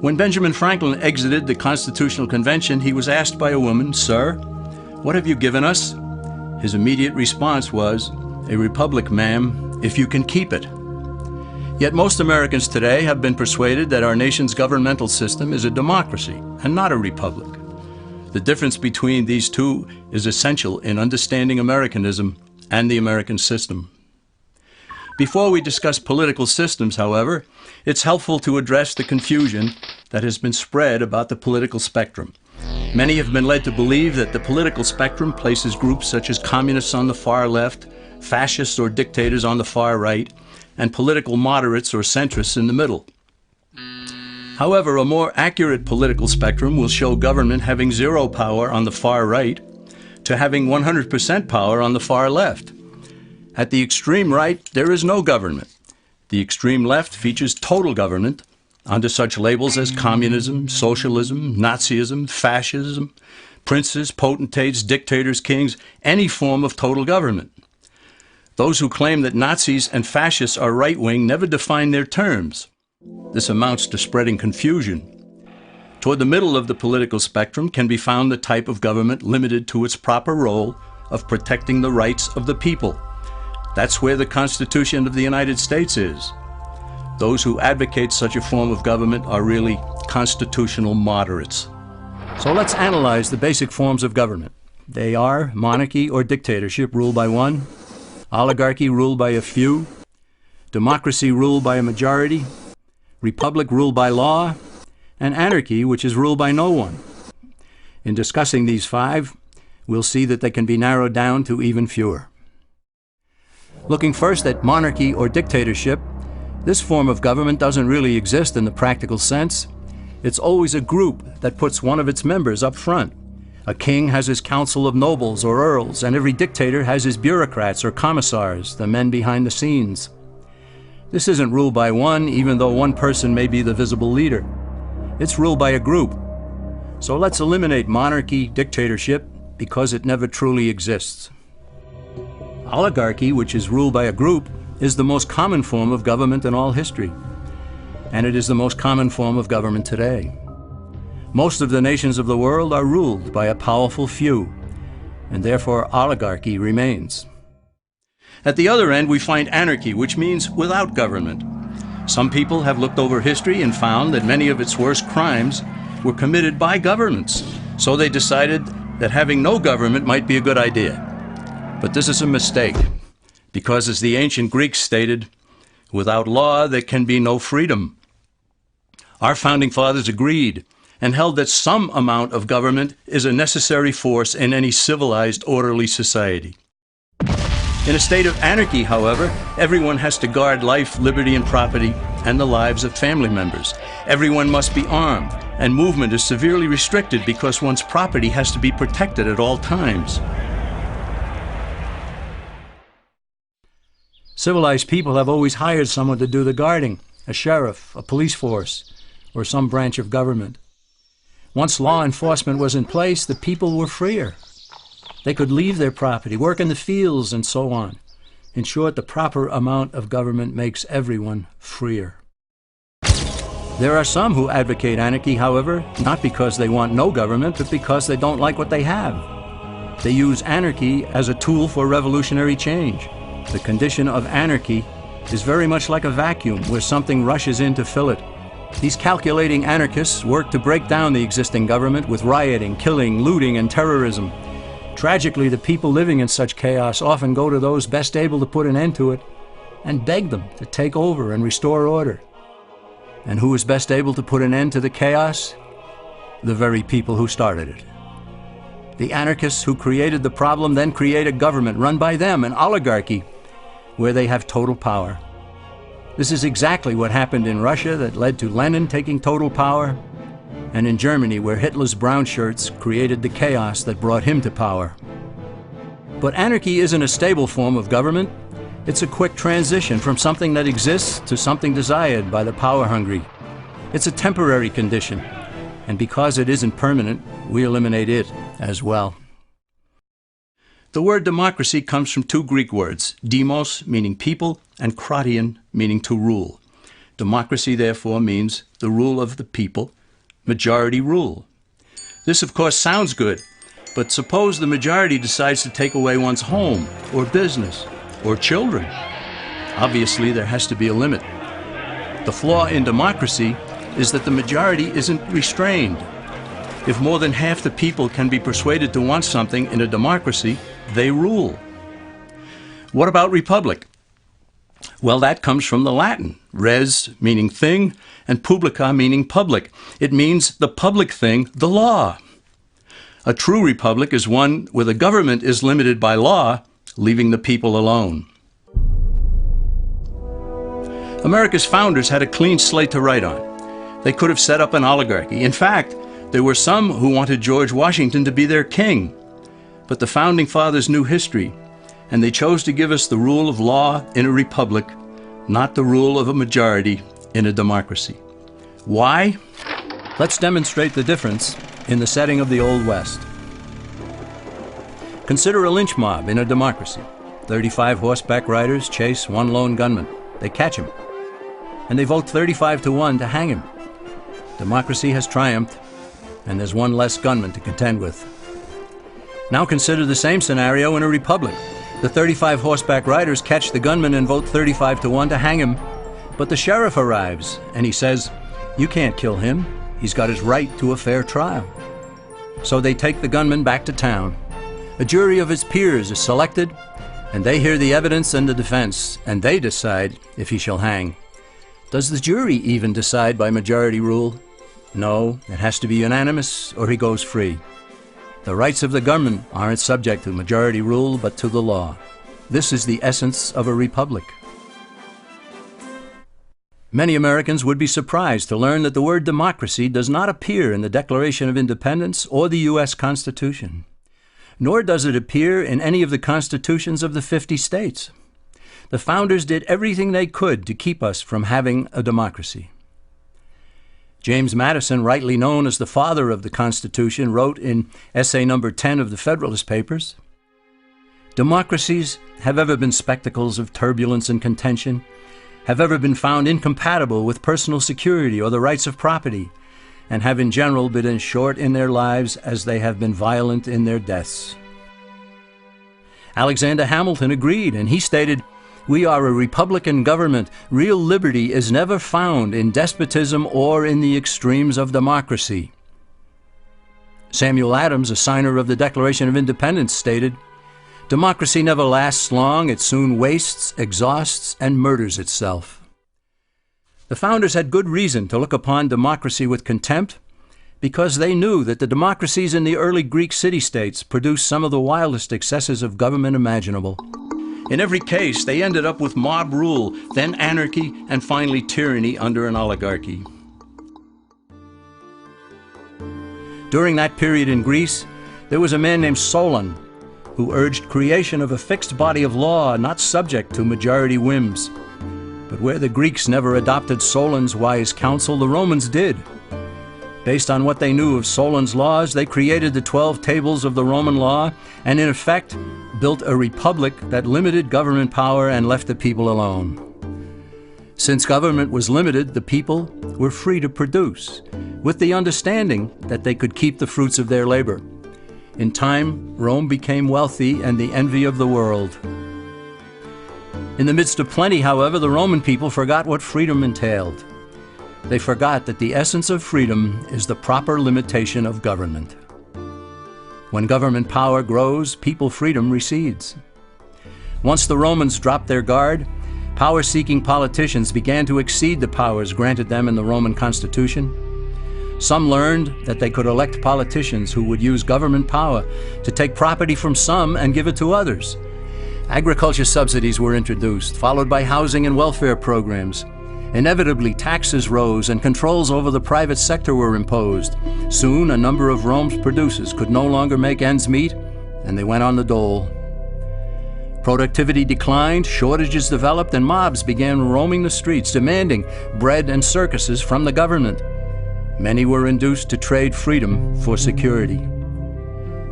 When Benjamin Franklin exited the Constitutional Convention, he was asked by a woman, "Sir, what have you given us?" His immediate response was, "A republic, ma'am, if you can keep it." Yet most Americans today have been persuaded that our nation's governmental system is a democracy and not a republic. The difference between these two is essential in understanding Americanism and the American system. Before we discuss political systems, however, it's helpful to address the confusion that has been spread about the political spectrum. Many have been led to believe that the political spectrum places groups such as communists on the far left, fascists or dictators on the far right, and political moderates or centrists in the middle. However, a more accurate political spectrum will show government having zero power on the far right to having 100% power on the far left. At the extreme right, there is no government. The extreme left features total government under such labels as communism, socialism, Nazism, fascism, princes, potentates, dictators, kings, any form of total government. Those who claim that Nazis and fascists are right-wing never define their terms. This amounts to spreading confusion. Toward the middle of the political spectrum can be found the type of government limited to its proper role of protecting the rights of the people. That's where the Constitution of the United States is. Those who advocate such a form of government are really constitutional moderates. So let's analyze the basic forms of government. They are monarchy or dictatorship ruled by one, oligarchy ruled by a few, democracy ruled by a majority, republic ruled by law, and anarchy, which is ruled by no one. In discussing these five, we'll see that they can be narrowed down to even fewer. Looking first at monarchy or dictatorship, this form of government doesn't really exist in the practical sense. It's always a group that puts one of its members up front. A king has his council of nobles or earls, and every dictator has his bureaucrats or commissars, the men behind the scenes. This isn't ruled by one, even though one person may be the visible leader. It's ruled by a group. So let's eliminate monarchy, dictatorship, because it never truly exists. Oligarchy, which is ruled by a group, is the most common form of government in all history. And it is the most common form of government today. Most of the nations of the world are ruled by a powerful few, and therefore oligarchy remains. At the other end, we find anarchy, which means without government. Some people have looked over history and found that many of its worst crimes were committed by governments, so they decided that having no government might be a good idea. But this is a mistake, because as the ancient Greeks stated, without law there can be no freedom. Our founding fathers agreed and held that some amount of government is a necessary force in any civilized, orderly society. In a state of anarchy, however, everyone has to guard life, liberty, and property, and the lives of family members. Everyone must be armed, and movement is severely restricted because one's property has to be protected at all times. Civilized people have always hired someone to do the guarding, a sheriff, a police force, or some branch of government. Once law enforcement was in place, the people were freer. They could leave their property, work in the fields, and so on. In short, the proper amount of government makes everyone freer. There are some who advocate anarchy, however, not because they want no government, but because they don't like what they have. They use anarchy as a tool for revolutionary change. The condition of anarchy is very much like a vacuum where something rushes in to fill it. These calculating anarchists work to break down the existing government with rioting, killing, looting, and terrorism. Tragically, the people living in such chaos often go to those best able to put an end to it and beg them to take over and restore order. And who is best able to put an end to the chaos? The very people who started it. The anarchists who created the problem then create a government run by them, an oligarchy, where they have total power. This is exactly what happened in Russia that led to Lenin taking total power, and in Germany where Hitler's brown shirts created the chaos that brought him to power. But anarchy isn't a stable form of government. It's a quick transition from something that exists to something desired by the power-hungry. It's a temporary condition, and because it isn't permanent, we eliminate it as well. The word democracy comes from two Greek words, demos, meaning people, and kratein, meaning to rule. Democracy, therefore, means the rule of the people, majority rule. This, of course, sounds good, but suppose the majority decides to take away one's home, or business, or children. Obviously, there has to be a limit. The flaw in democracy is that the majority isn't restrained. If more than half the people can be persuaded to want something in a democracy, they rule. What about republic? Well, that comes from the Latin, res meaning thing, and publica meaning public. It means the public thing, the law. A true republic is one where the government is limited by law, leaving the people alone. America's founders had a clean slate to write on. They could have set up an oligarchy. In fact, there were some who wanted George Washington to be their king. But the Founding Fathers knew history, and they chose to give us the rule of law in a republic, not the rule of a majority in a democracy. Why? Let's demonstrate the difference in the setting of the Old West. Consider a lynch mob in a democracy. 35 horseback riders chase one lone gunman. They catch him, and they vote 35-1 to hang him. Democracy has triumphed, and there's one less gunman to contend with. Now consider the same scenario in a republic. The 35 horseback riders catch the gunman and vote 35-1 to hang him, but the sheriff arrives, and he says, "You can't kill him. He's got his right to a fair trial." So they take the gunman back to town. A jury of his peers is selected, and they hear the evidence and the defense, and they decide if he shall hang. Does the jury even decide by majority rule? No, it has to be unanimous or he goes free. The rights of the gunman aren't subject to majority rule, but to the law. This is the essence of a republic. Many Americans would be surprised to learn that the word democracy does not appear in the Declaration of Independence or the U.S. Constitution, nor does it appear in any of the constitutions of the 50 states. The founders did everything they could to keep us from having a democracy. James Madison, rightly known as the father of the Constitution, wrote in essay number 10 of the Federalist Papers, "Democracies have ever been spectacles of turbulence and contention, have ever been found incompatible with personal security or the rights of property, and have in general been as short in their lives as they have been violent in their deaths." Alexander Hamilton agreed, and he stated, "We are a republican government. Real liberty is never found in despotism or in the extremes of democracy." Samuel Adams, a signer of the Declaration of Independence, stated, "Democracy never lasts long. It soon wastes, exhausts, and murders itself." The founders had good reason to look upon democracy with contempt, because they knew that the democracies in the early Greek city-states produced some of the wildest excesses of government imaginable. In every case, they ended up with mob rule, then anarchy, and finally tyranny under an oligarchy. During that period in Greece, there was a man named Solon who urged creation of a fixed body of law not subject to majority whims. But where the Greeks never adopted Solon's wise counsel, the Romans did. Based on what they knew of Solon's laws, they created the 12 tables of the Roman law and, in effect, built a republic that limited government power and left the people alone. Since government was limited, the people were free to produce, with the understanding that they could keep the fruits of their labor. In time, Rome became wealthy and the envy of the world. In the midst of plenty, however, the Roman people forgot what freedom entailed. They forgot that the essence of freedom is the proper limitation of government. When government power grows, people freedom recedes. Once the Romans dropped their guard, power-seeking politicians began to exceed the powers granted them in the Roman Constitution. Some learned that they could elect politicians who would use government power to take property from some and give it to others. Agriculture subsidies were introduced, followed by housing and welfare programs. Inevitably, taxes rose and controls over the private sector were imposed. Soon, a number of Rome's producers could no longer make ends meet, and they went on the dole. Productivity declined, shortages developed, and mobs began roaming the streets, demanding bread and circuses from the government. Many were induced to trade freedom for security.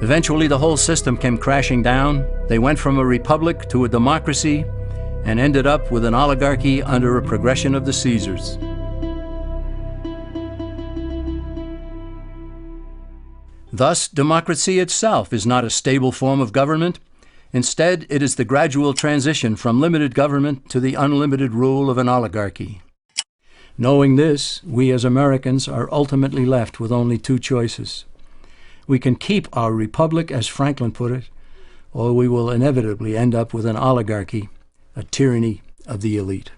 Eventually, the whole system came crashing down. They went from a republic to a democracy, and ended up with an oligarchy under a progression of the Caesars. Thus, democracy itself is not a stable form of government. Instead, it is the gradual transition from limited government to the unlimited rule of an oligarchy. Knowing this, we as Americans are ultimately left with only two choices. We can keep our republic, as Franklin put it, or we will inevitably end up with an oligarchy, a tyranny of the elite.